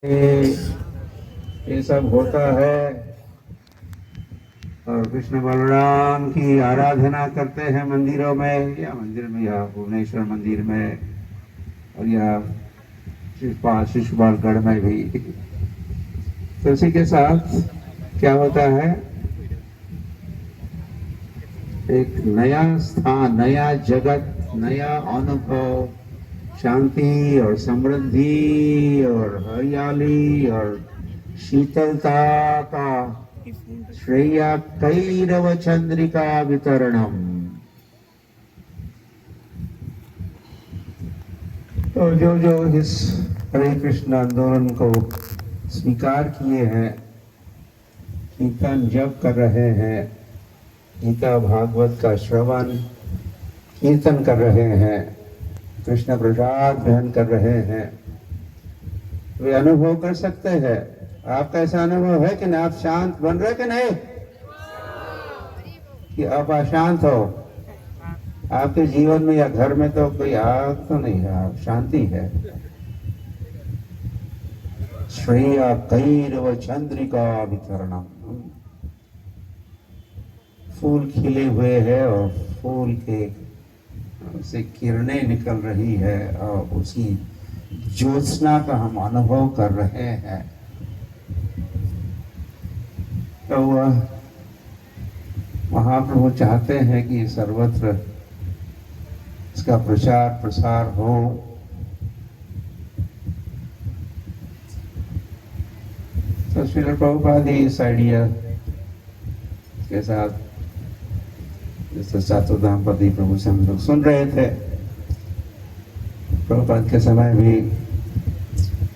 ये सब होता है और कृष्ण बलराम की आराधना करते हैं मंदिरों में, या मंदिर में, या भुवनेश्वर मंदिर में, और या शिशुपालगढ़ में भी। तो इसी के साथ क्या होता है, एक नया स्थान, नया जगत, नया अनुभव, शांति और समृद्धि और हरियाली और शीतलता का श्रेया कैरव चंद्रिका वितरणम। तो जो जो इस हरे कृष्ण आंदोलन को स्वीकार किए हैं, कीर्तन जप कर रहे हैं, गीता भागवत का श्रवण कीर्तन कर रहे हैं, कृष्ण प्रसाद ग्रहण कर रहे हैं, वे अनुभव कर सकते हैं। आपका ऐसा अनुभव है कि ना, आप शांत बन रहे कि नहीं, कि आप अशांत हो? आपके जीवन में या घर में तो कोई आग तो नहीं है, आप शांति है। श्रेया कैरव चंद्रिका वितरणम। फूल खिले हुए हैं और फूल के से किरणें निकल रही है और उसी ज्योत्सना का हम अनुभव कर रहे हैं। तो महाप्रभु चाहते हैं कि सर्वत्र इसका प्रचार प्रसार हो। तो श्रील प्रभुपाद इस आइडिया के साथ, जिस सातों दाम्पति प्रभु से हम लोग सुन रहे थे, प्रभुपाद के समय भी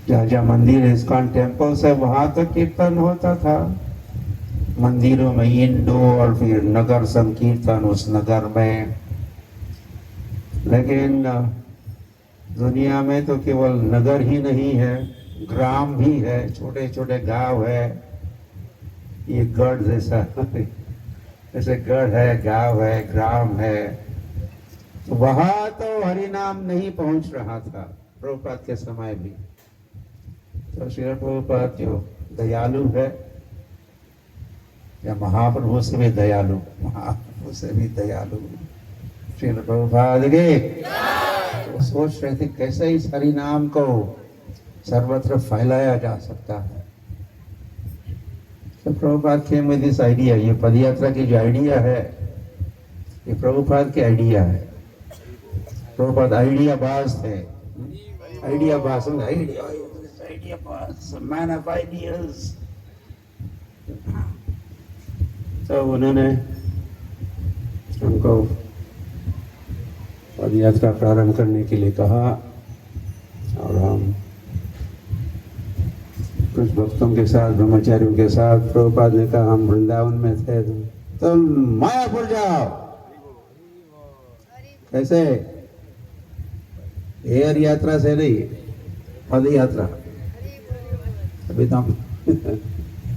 जहाँ जहाँ मंदिर इस्कॉन टेम्पल्स है वहां तो कीर्तन होता था, मंदिरों में इंडोर, फिर नगर संकीर्तन उस नगर में। लेकिन दुनिया में तो केवल नगर ही नहीं है, ग्राम भी है, छोटे छोटे गांव है। ये गढ़ जैसा जैसे गढ़ है, गांव है, ग्राम है। तो वहां तो हरि नाम नहीं पहुंच रहा था प्रभुपाद के समय भी। तो श्री प्रभुपाद जो दयालु है, या महाप्रभु से भी दयालु, महाप्रभु से भी दयालु श्री प्रभुपाद के, तो सोच रहे थे कैसे इस हरि नाम को सर्वत्र फैलाया जा सकता है। तो Prabhupada came with this idea। ये पदयात्रा की जो आइडिया है, ये प्रभुपाद के आइडिया है। प्रभुपाद आइडिया बाज थे, आइडिया बाज, आइडिया बाज, मैन ऑफ आइडियाज। तो उन्होंने हमको पदयात्रा प्रारंभ करने के लिए कहा, और हम कुछ भक्तों के साथ, ब्रह्मचारियों के साथ, प्रभुपाद ने कहा हम वृंदावन में थे, तुम मायापुर जाओ। कैसे? एयर यात्रा से नहीं, पद यात्रा। अभी तो हम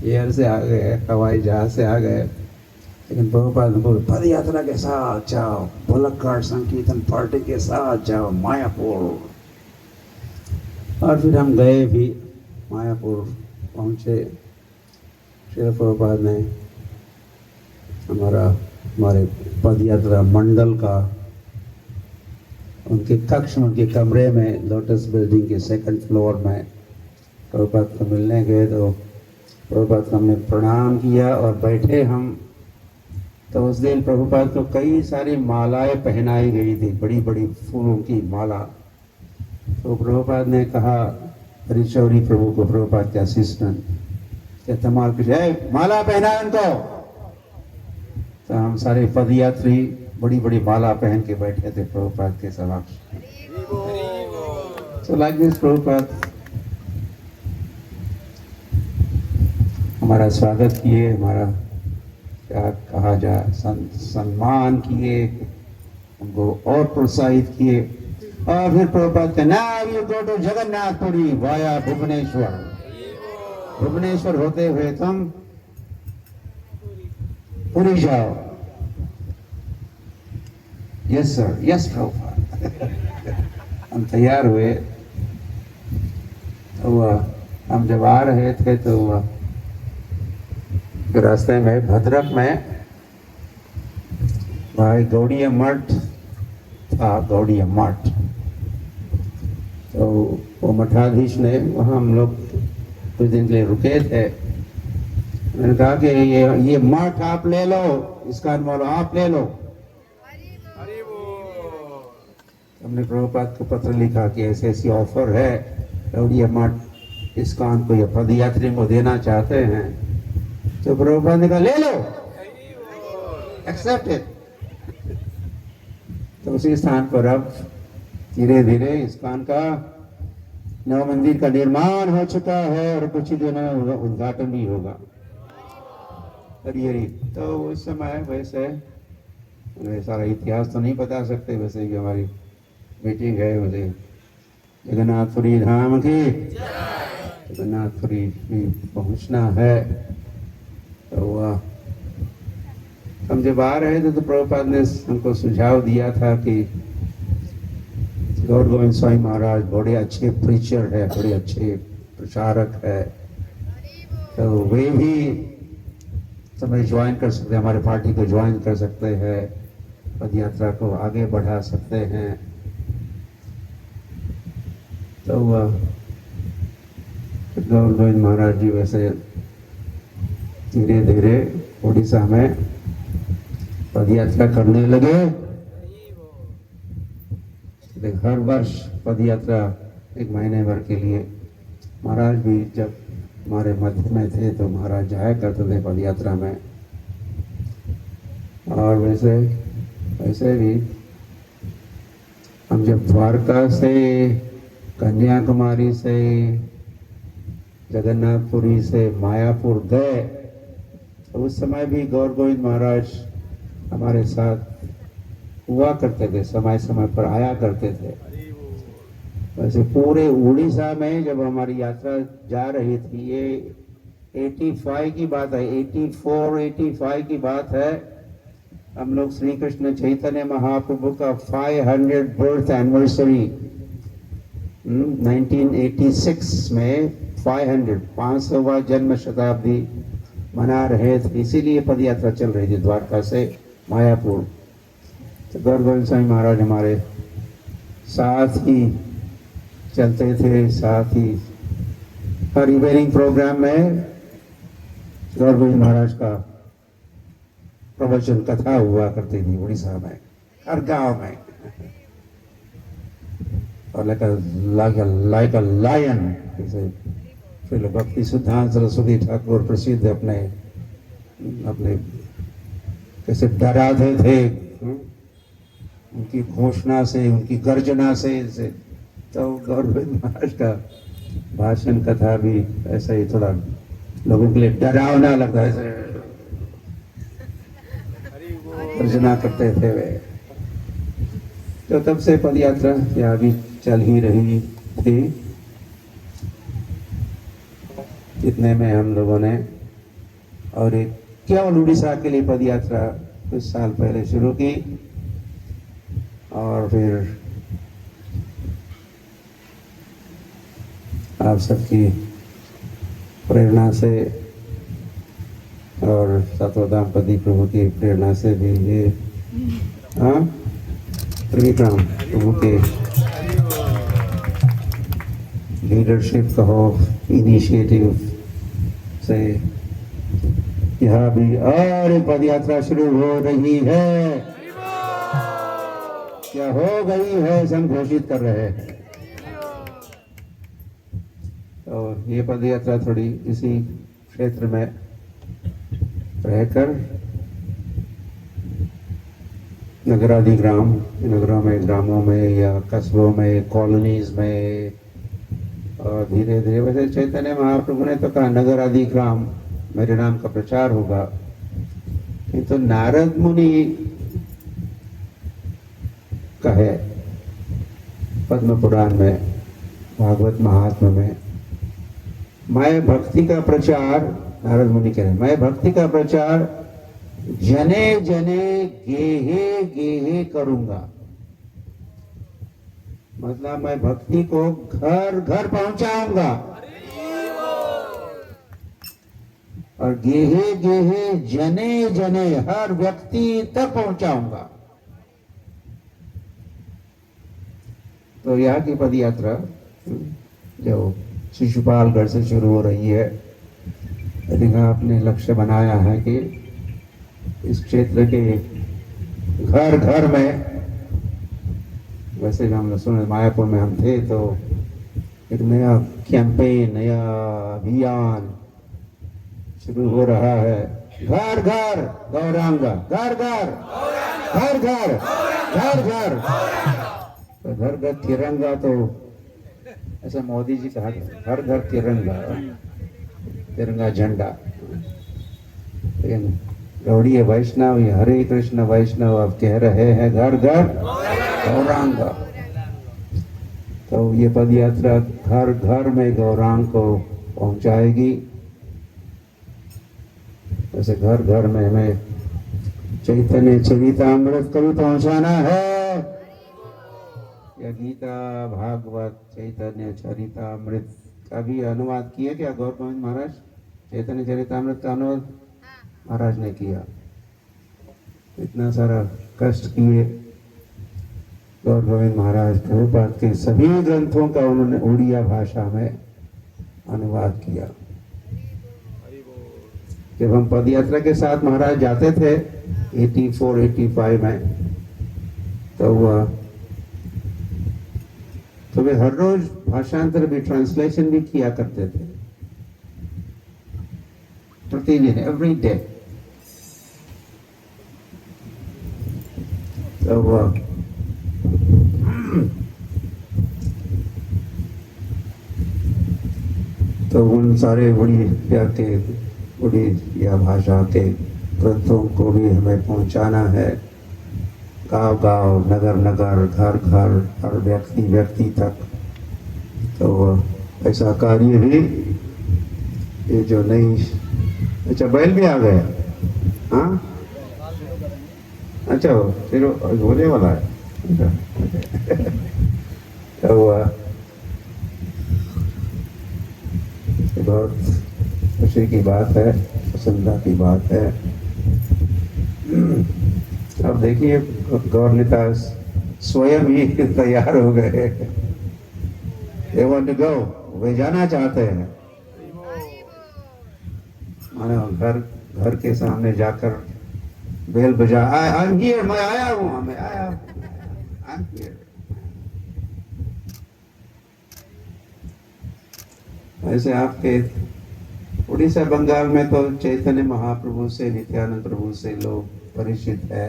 एयर से आ गए, हवाई जहाज से आ गए, लेकिन प्रभुपाद ने बोले पद यात्रा के साथ जाओ, बुलक्कड़ संकीर्तन पार्टी के साथ जाओ मायापुर। और फिर हम गए भी, मायापुर पहुँचे। श्री प्रभुपाद ने हमारे पदयात्रा मंडल का, उनके कक्ष में, उनके कमरे में, लोटस बिल्डिंग के सेकंड फ्लोर में प्रभुपाद को मिलने गए। तो प्रभुपाद को हमने प्रणाम किया और बैठे हम। तो उस दिन प्रभुपाद को कई सारी मालाएं पहनाई गई थी, बड़ी बड़ी फूलों की माला। तो प्रभुपाद ने कहा हरिचौरी प्रभु को, प्रभुपाद के असिस्टेंट, क्या तमाल कुछ माला पहना उनको। तो हम सारे पदयात्री बड़ी बड़ी माला पहन के बैठे थे प्रभुपाद के समक्ष। So like this प्रभुपाद हमारा स्वागत किए, हमारा क्या कहा जाए, सम्मान किए, हमको और प्रोत्साहित किए। और फिर प्रभुपाद के now you go to Jagannathpuri via Bhubaneswar. Bhubaneswar होते हुए तुम पुरी जाओ। Yes sir, yes Prabhupada. हम तैयार हुए। तो हम जब आ रहे थे तो रास्ते में भद्रक में भाई गौड़ीय मठ था, गौड़ीय मठ। तो वो मठाधीश ने वहाँ हम लोग कुछ दिन के लिए रुके थे। मैंने कहा कि ये मठ आप ले लो, इसका बोलो आप ले लो। हमने प्रभुपाद को पत्र लिखा कि ऐसी ऐसी ऑफर है और ये मठ इस्कॉन को, ये पदयात्री को देना चाहते हैं। तो प्रभुपाद ने कहा ले लो, एक्सेप्ट इट। तो उसी स्थान पर अब धीरे धीरे इस्कॉन का नव मंदिर का निर्माण हो चुका है और कुछ ही दिनों में उद्घाटन भी होगा। हरी तो उस समय वैसे सारा इतिहास तो नहीं बता सकते, वैसे भी हमारी मीटिंग है मुझे जगन्नाथपुरी धाम की, जगन्नाथपुरी में पहुंचना है। तो हम जब आ रहे थे तो प्रभुपाद ने हमको सुझाव दिया था कि गौर गोविंद स्वामी महाराज बड़े अच्छे प्रीचर है, बड़े अच्छे प्रचारक है, तो वे भी समय ज्वाइन कर सकते हैं, हमारे पार्टी को ज्वाइन कर सकते हैं, पद यात्रा को आगे बढ़ा सकते हैं। तो गौर गोविंद महाराज जी वैसे धीरे धीरे उड़ीसा में पद यात्रा करने लगे। हर वर्ष पद यात्रा 1 महीने भर के लिए, महाराज भी जब हमारे मध्य में थे तो महाराज जाया करते थे पद यात्रा में। और वैसे भी हम जब द्वारका से, कन्याकुमारी से, जगन्नाथपुरी से मायापुर गए तो उस समय भी गौर गोविंद महाराज हमारे साथ हुआ करते थे, समय समय पर आया करते थे। वैसे पूरे उड़ीसा में जब हमारी यात्रा जा रही थी, ये 85 की बात है, 84-85 की बात है। हम लोग श्री कृष्ण चैतन्य महाप्रभु का 500 बर्थ एनिवर्सरी 1986 में 500वां जन्म शताब्दी मना रहे थे, इसीलिए पद यात्रा चल रही थी द्वारका से मायापुर। तो गौर गोविंद स्वामी महाराज हमारे साथ ही चलते थे, साथ ही हर इवनिंग प्रोग्राम में गौर गोविंद महाराज का प्रवचन कथा हुआ करती थी उड़ीसा में, हर गांव में। और लाइक अ लायन, फिर भक्ति सिद्धांत सरस्वती ठाकुर प्रसिद्ध अपने कैसे डराते थे उनकी घोषणा से, उनकी गर्जना से। तो गौर गोविंद महाराज का भाषण कथा भी ऐसा ही थोड़ा लोगों के लिए डरावना लगता है, गर्जना करते थे वे। तो तब से पद यात्रा यहाँ भी चल ही रही थी। इतने में हम लोगों ने और एक केवल उड़ीसा के लिए पद यात्रा कुछ साल पहले शुरू की, और फिर आप सबकी प्रेरणा से और सतोदाम पति प्रभु की प्रेरणा से भी ये त्रिविक्रम प्रभु के लीडरशिप कहो, इनिशिएटिव से यहाँ भी और एक पद यात्रा शुरू हो रही है, क्या हो गई है, हम घोषित कर रहे हैं। तो ये पद यात्रा थोड़ी इसी क्षेत्र में रहकर नगरादि ग्राम, नगरों में, ग्रामों में या कस्बों में, कॉलोनीज में, और धीरे धीरे वैसे चैतन्य महाप्रभु ने तो कहा नगर आदि ग्राम मेरे नाम का प्रचार होगा। तो नारद मुनि का है पद्म पुराण में, भागवत महात्मा में, मैं भक्ति का प्रचार, नारद मुनि कह रहे हैं, मैं भक्ति का प्रचार जने जने गेहे गेहे करूंगा। मतलब मैं भक्ति को घर घर पहुंचाऊंगा। और गेहे गेहे जने जने हर व्यक्ति तक पहुंचाऊंगा। तो यहाँ की पद यात्रा जो शिशुपालगढ़ से शुरू हो रही है, लेकिन आपने लक्ष्य बनाया है कि इस क्षेत्र के घर घर में, वैसे भी हम लोग सुने मायापुर में हम थे तो एक नया कैंपेन, नया अभियान शुरू हो रहा है। घर घर गौरांगा, घर घर घर घर घर घर, तो घर घर तिरंगा, तो ऐसा मोदी जी कहा घर घर तिरंगा, तिरंगा झंडा। लेकिन गौड़ीय वैष्णव या हरे कृष्ण वैष्णव अब कह रहे हैं घर घर गौरांगा। तो ये पद यात्रा घर घर में गौरांग को पहुंचाएगी। जैसे घर घर में हमें चैतन्य चरितामृत को भी पहुंचाना है, या गीता भागवत चैतन्य चरितामृत का भी अनुवाद किया क्या गौर गोविंद महाराज? चैतन्य चरितामृत का अनुवाद महाराज ने किया। इतना सारा कष्ट किए गौर गोविंद महाराज, प्रभुपाद के सभी ग्रंथों का उन्होंने उड़िया भाषा में अनुवाद किया। जब हम पद यात्रा के साथ महाराज जाते थे 84-85 में, तो वे हर रोज भाषांतर भी, ट्रांसलेशन भी किया करते थे, प्रतिदिन, एवरी डे। तो उन सारे उड़िया भाषा के ग्रंथों को भी हमें पहुंचाना है, गांव गांव, नगर नगर, घर घर, हर व्यक्ति व्यक्ति तक। तो ऐसा कार्य भी, ये जो नई, अच्छा बैल भी आ गया, हाँ अच्छा फिर होने वाला है। अच्छा तो बहुत खुशी की बात है, प्रसन्नता की बात है। अब देखिए गौरनीता स्वयं ही तैयार हो गए, they want to go, वे जाना चाहते हैं। मानो घर घर के सामने जाकर बेल बजा, I'm here, मैं आया हूँ, मैं आया, I'm here। ऐसे आपके उड़ीसा बंगाल में तो चैतन्य महाप्रभु से, नित्यानंद प्रभु से लोग परिचित है,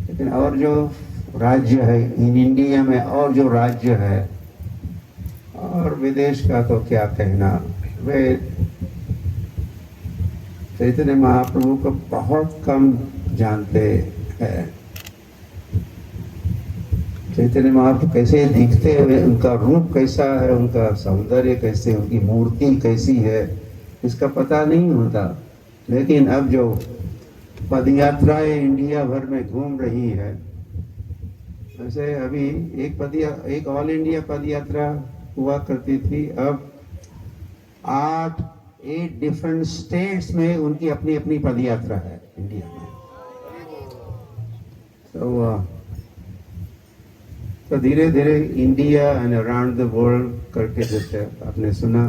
लेकिन और जो राज्य है इन इंडिया में, और जो राज्य है और विदेश का तो क्या कहना, वे चैतन्य महाप्रभु को बहुत कम जानते हैं। चैतन्य महाप्रभु कैसे दिखते हैं, उनका रूप कैसा है, उनका सौंदर्य कैसे, उनकी मूर्ति कैसी है, इसका पता नहीं होता। लेकिन अब जो पद यात्राएं इंडिया भर में घूम रही है, वैसे अभी एक ऑल इंडिया पद यात्रा हुआ करती थी, अब 8 डिफरेंट स्टेट्स में उनकी अपनी अपनी पद यात्रा है इंडिया में। तो धीरे धीरे India and around the world करके, जैसे आपने सुना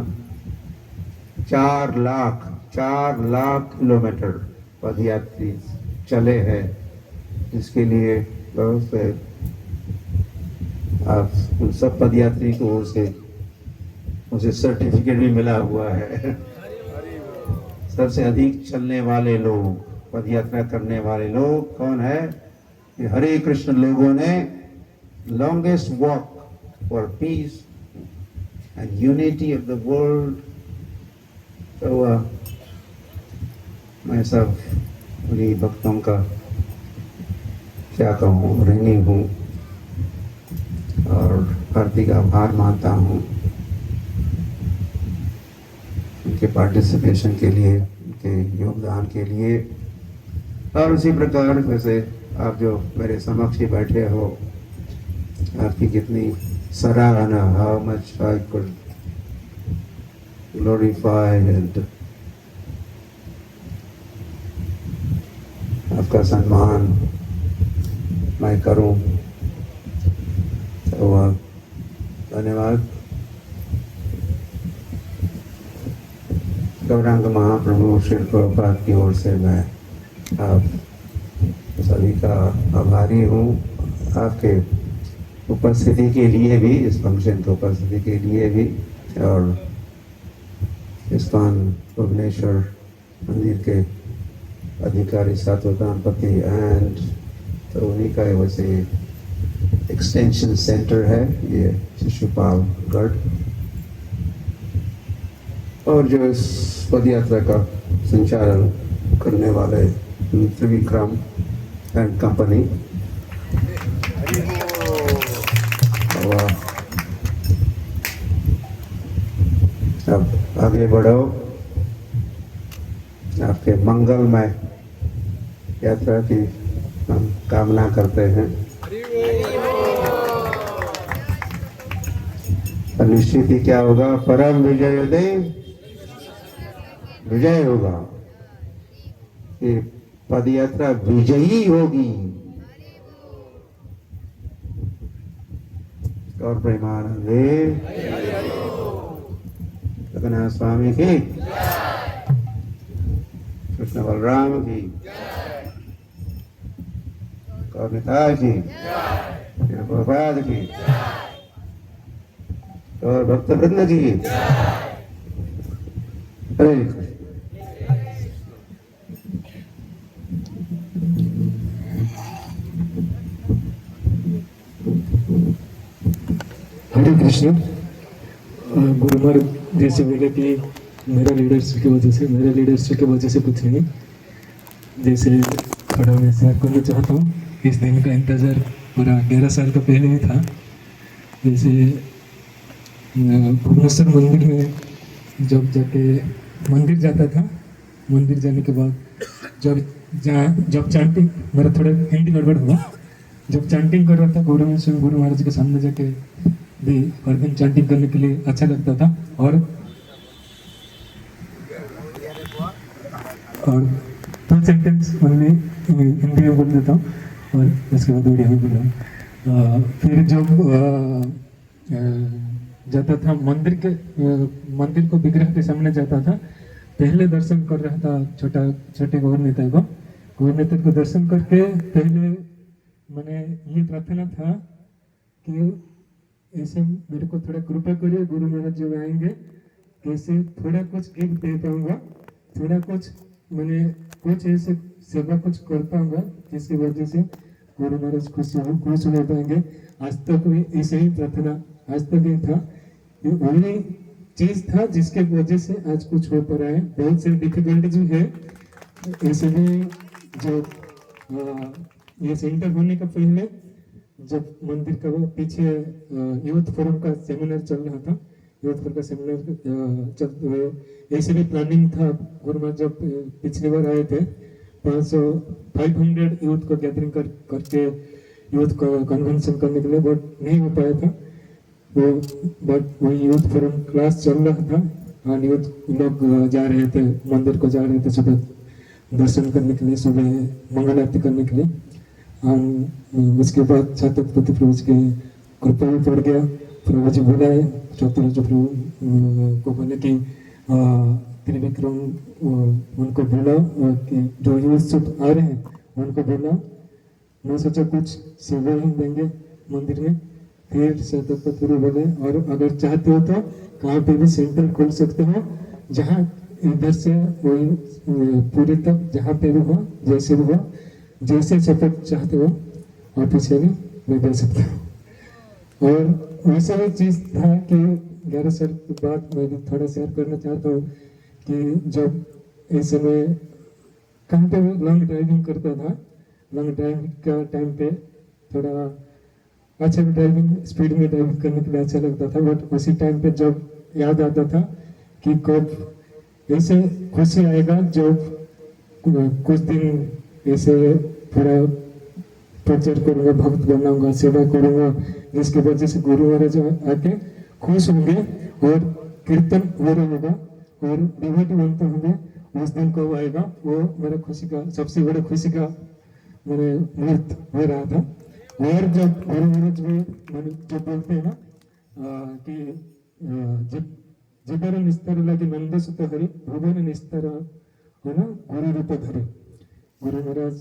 4 लाख किलोमीटर पदयात्री चले हैं, जिसके लिए बहुत से आप उन सब पदयात्री को उसे सर्टिफिकेट भी मिला हुआ है। सबसे अधिक चलने वाले लोग, पदयात्रा करने वाले लोग कौन है? ये हरे कृष्ण लोगों ने longest walk for piece and unity of the world. तो मैं सब उन्हीं भक्तों का क्या कहूँ, ऋणी हूँ और हार्दिक आभार मानता हूँ उनके पार्टिसिपेशन के लिए, उनके योगदान के लिए। और उसी प्रकार वैसे आप जो मेरे समक्ष ही बैठे हो, आपकी कितनी सराहना, how much I could glorify and उसका सम्मान मैं करूं। तो धन्यवाद। गौरांग महाप्रभु श्री प्रभुपाद की ओर से मैं आप सभी का आभारी हूँ। आपके उपस्थिति के लिए भी, इस फंक्शन की उपस्थिति के लिए भी, और इस्कॉन भुवनेश्वर मंदिर के अधिकारी साधु दाम्पति एंड तो उन्हीं का वैसे एक्सटेंशन सेंटर है ये शिशुपाल गढ़, और जो इस पद यात्रा का संचालन करने वाले त्रिविक्रम एंड कंपनी। अब आगे बढ़ो, आपके मंगलमय यात्रा की हम कामना करते हैं। निश्चित ही क्या होगा, परम विजय देव विजय होगा, ये पद यात्रा विजयी होगी। और प्रेमानंदे जगन्नाथ स्वामी की, कृष्ण बलराम की, कौरनिताय की, प्रभुपाद की, और भक्तवृंद की। हरे कृष्ण। हरे कृष्ण। गुरु महाराज जैसे बोले कि मेरा लीडरशिप की वजह से कुछ नहीं, जैसे थोड़ा मैं शेयर करना चाहता हूँ। इस दिन का इंतज़ार पूरा 11 साल का पहले ही था। जैसे भुवनेश्वर मंदिर में जब जाके मंदिर जाता था, मंदिर जाने के बाद जब चांटिंग, मेरा थोड़ा हिंदी गड़बड़ हुआ, जब चांटिंग कर रहा था गुरु महाराज के सामने जाके भी हर दिन चांटिंग करने के लिए अच्छा लगता था। और 2 सेंटेंस ओनली हिंदी में बोल देता हूँ और उसके बाद उड़िया में बोल रहा हूँ। फिर जब जाता था मंदिर को विग्रह के सामने जाता था, पहले दर्शन कर रहा था छोटे गौर नेता को दर्शन करके पहले मैंने ये प्रार्थना था कि ऐसे मेरे को थोड़ा कृपा करिए, गुरु महाराज जब आएंगे कैसे थोड़ा कुछ गिफ्ट दे पाऊंगा, थोड़ा कुछ मैंने कुछ ऐसे सेवा कुछ कर पाऊंगा जिसकी वजह से गुरु महाराज खुश हो पाएंगे। आज तक भी ऐसे ही प्रार्थना आज तक ही था, ये वही चीज था जिसके वजह से आज कुछ हो पा रहा है। बहुत से डिफिकल्टीज भी है। ऐसे भी जो ये सेंटर होने का पहले जब मंदिर का वो पीछे यूथ फोरम का सेमिनार चल रहा था, यूथ फोरम का सेमिनार चलते हुए ऐसे भी प्लानिंग था। गुरु महाराज जब पिछली बार आए थे 500 यूथ को गैदरिंग करके यूथ को कन्वेंशन करने के लिए, बट नहीं हो पाया था वो। बट वही यूथ फोरम क्लास चल रहा था और यूथ लोग जा रहे थे, मंदिर को जा रहे थे सुबह दर्शन करने के लिए, सुबह मंगल आरती करने के लिए। उसके बाद छत्रपति प्रभु जी की कृपा भी पड़ गया। प्रभु जी बुलाए, छत्रपति प्रभु को बोले कि त्रिविक्रम उनको बोला कि जो यूथ आ रहे हैं उनको बोला, मैं सोचा कुछ सेवा ही देंगे मंदिर में। फिर छत्रपति प्रभु बोले और अगर चाहते हो तो कहाँ पे भी सेंटर खोल सकते हो, जहाँ इधर से वही पूरी तक जहाँ पे भी हो, जैसे भी हो, जैसे सपोर्ट चाहते हो आप उसे भी मैं दे सकता हूँ। और वैसा ही चीज़ था कि 11 साल के बाद मैं भी थोड़ा शेयर करना चाहता हूँ कि जब इस समय कहीं पे भी लॉन्ग ड्राइविंग करता था, लॉन्ग ड्राइविंग का टाइम पे थोड़ा अच्छा भी ड्राइविंग, स्पीड में ड्राइविंग करने के लिए अच्छा लगता था। बट उसी टाइम पे जब याद आता था कि कब ऐसे खुशी आएगा जब कुछ दिन ऐसे थोड़ा प्रचार करूँगा, भक्त बनाऊंगा, सेवा करूँगा, जिसकी वजह से गुरु महाराज आके खुश होंगे और कीर्तन हो रहा होगा और डिवोटी बनते होंगे। उस दिन कब आएगा वो मेरा खुशी का सबसे बड़ा खुशी का मैंने नृत्य हो रहा था। और जब गुरु महाराज में मैंने जो बोलते हैं ना कि जिबर निस्तर लगे नंद सुत हरि भुवन निस्तर है ना गुरु रूप धरे। गुरु महाराज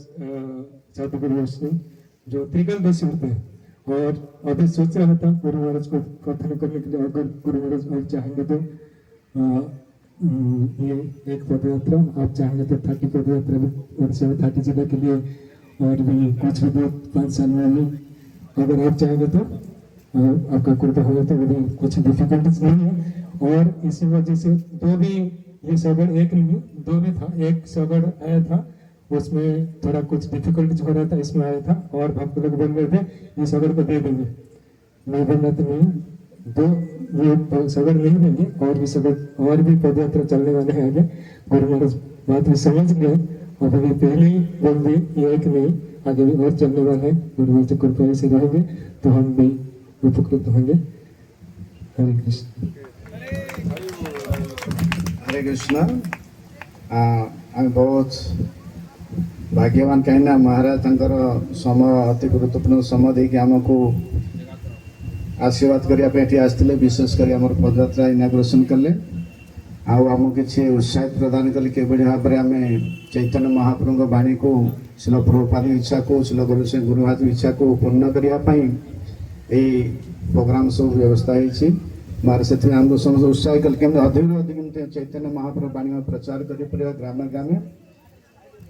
सदगुरु वैष्णव जो त्रिकालदर्शी होते हैं। और अभी सोच रहा था गुरु महाराज को कथन करने के लिए, अगर गुरु महाराज और चाहेंगे तो ये एक पद यात्रा, आप चाहेंगे तो 30 पद यात्रा भी ओडिशा में 30 जिला के लिए, और भी कुछ भी 2-5 साल में भी अगर आप चाहेंगे तो आपका कृपा होगा तो वो भी कुछ डिफिकल्टीज नहीं है। और इसी वजह से दो भी ये सगड़ एक नहीं दो भी था, एक सगड़ आया था उसमें थोड़ा कुछ डिफिकल्टीज हो रहा था, इसमें आया था और भक्त लोग बोल रहे थे ये सगड़ को दे देंगे, नहीं बोल रहा था नहीं दो ये सगड़ नहीं देंगे, और भी सगड़ और भी पदयात्रा चलने वाले हैं आगे। गुरु महाराज बात भी समझ गए और अभी पहले ही बोल दिए ये एक नहीं आगे भी और चलने वाले हैं। गुरु महाराज की कृपा से रहेंगे तो हम भी उपकृत होंगे। हरे कृष्ण। हरे कृष्ण। आम बहुत भाग्यवान कहीं महाराज समय अति गुरुत्वपूर्ण समय देके आमको आशीर्वाद करने आसते, विशेषकर आम पदयात्रा इनागुरेसन कले आम कि उत्साहित प्रदान कले कि भाव में आम चैतन्य महाप्रभु वाणी को शिल प्रभुपाद इच्छा को शिल गुरु से गुरुहात इच्छा को पूर्ण करने प्रोग्राम सब व्यवस्था होती मारे से आमको समस्त उत्साह कल के अधिक अधिक चैतन्य महाप्रभु वाणी में प्रचार कर ग्राम ग्राम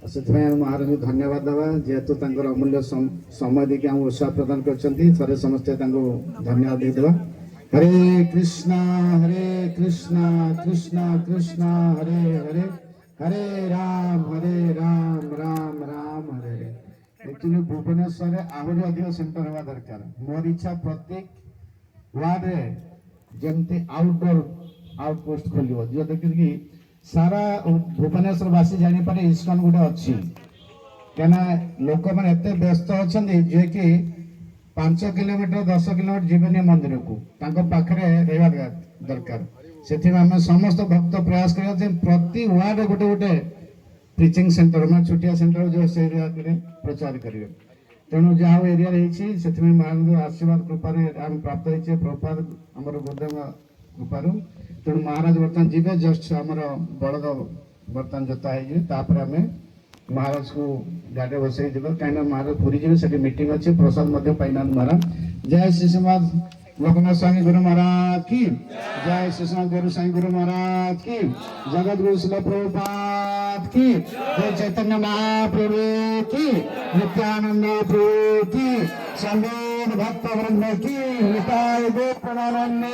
से महाराज को धन्यवाद देवा जेहेतु अमूल्य समय देखिए आम उत्साह प्रदान कर समस्ते धन्यवाद देदेवा। हरे कृष्णा कृष्णा कृष्णा हरे हरे हरे राम राम राम हरे हरे। एक्चुअली भुवनेश्वर आहरी अधिक सेंटर हवा दरकार। मोर इच्छा प्रत्येक वार्ड रे जमती आउटडोर आउटपोस्ट खोल जो देखिए सारा भुवनेश्वर वासी जानीपारे इस्कन गोटे अच्छी क्या लोक मैंने एत व्यस्त अच्छा जे कि 5 किलोमीटर 10 किलोमीटर जीवनी मंदिर को पाखे रहा दरकार। से समस्त भक्त प्रयास कर प्रति वार्ड गोटे गोटे प्रिचिंग सेंटर मैं छुटिया सेंटर जो से एरिया प्रचार करेंगे। तेणु जहाँ एरिया रही से महाराज आशीर्वाद कृपार आम प्राप्त होती प्रभुपाद आम गुरुदेव कृपार। तेणु महाराज बर्तमान जी जस्ट आमर बलद बर्तमान जोता है आम महाराज को गाड़ी बसई देव कहीं महाराज पूरी जी से मीटिंग अच्छी प्रसाद पाइना महाराज। जय श्री श्रीमद लोकनाथ स्वामी गुरु महाराज की जय। श्री श्रीमद गुरु स्वामी गुरु महाराज की जगत गुरु शिल प्रभुपाद की जय। चैतन्य महाप्रभु की नित्यानंद प्रभु की संपूर्ण भक्त वृंद की निताय गो प्रणानंद।